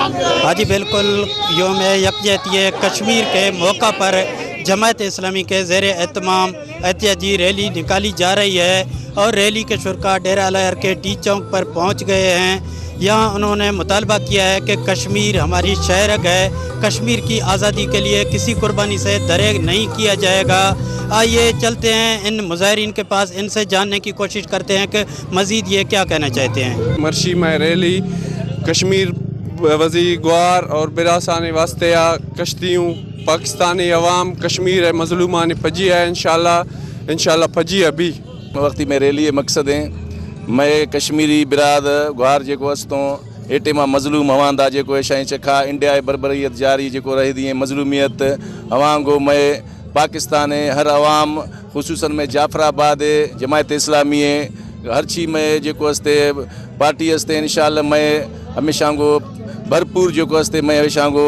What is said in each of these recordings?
हाँ जी बिल्कुल, योम यकजहती कश्मीर के मौका पर जमात इस्लामी के ज़ेर एहतमाम एहतियाजी रैली निकाली जा रही है और रैली के शुरा डेरा अलहर के टी चौक पर पहुंच गए हैं। यहाँ उन्होंने मुतालबा किया है कि कश्मीर हमारी शहरग है, कश्मीर की आज़ादी के लिए किसी कुर्बानी से दरेग नहीं किया जाएगा। आइए चलते हैं इन मुजाहिरीन के पास, इनसे जानने की कोशिश करते हैं कि मज़ीद ये क्या कहना चाहते हैं। मर्शी में रैली कश्मीर वज़ी ग्वार और बिरासान वास्ते कश्तियों पाकिस्तानी अवाम कश्मीर मज़लूमा ने पजी है इंशाल्लाह पजी अभी वक्ती में रैली मकसद है मैं कश्मीरी बिराद ग्वार जो अस्तो एटे मां मज़लूम हवांदा जो शई चखा इंडिया बरबरीत जारी जो रही है मज़लूमियत अवाम गो मैं पाकिस्तान हर अवाम खुसूसन में जाफराबाद जमात इस्लामी हर चीज में जो अस्ते पार्टी अस्ते इंशाल्लाह मैं हमेशा गो भरपूर जो अस्ते मैं हमेशा गो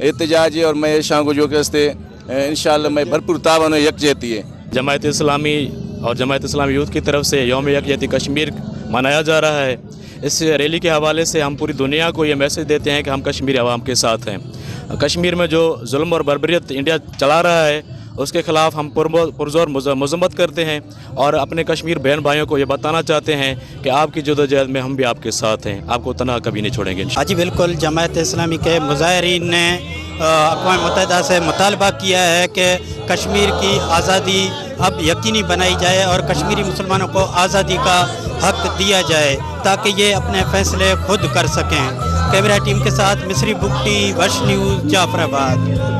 एहतजाज और मैं हमेशा गो जो अस्ते इंशाल्लाह मैं भरपूर तावन यकजहती है। जमात इस्लामी और जमात इस्लामी यूथ की तरफ से यौम यकजहती कश्मीर मनाया जा रहा है। इस रैली के हवाले से हम पूरी दुनिया को ये मैसेज देते हैं कि हम कश्मीरी अवाम के साथ हैं। कश्मीर में जो जुल्म और बर्बरियत इंडिया चला रहा है उसके ख़िलाफ़ हम पुरज़ोर मज़म्मत करते हैं और अपने कश्मीर बहन भाइयों को ये बताना चाहते हैं कि आपकी जदोजहद में हम भी आपके साथ हैं, आपको तनहा कभी नहीं छोड़ेंगे। हाँ जी बिल्कुल, जमात इस्लामी के मुजाहिरीन ने अक़वाम मुत्तहिदा से मुतालबा किया है कि कश्मीर की आज़ादी अब यकीनी बनाई जाए और कश्मीरी मुसलमानों को आज़ादी का हक़ दिया जाए ताकि ये अपने फ़ैसले खुद कर सकें। कैमरा टीम के साथ मिस्री बुगटी, वश न्यूज़, जाफराबाद।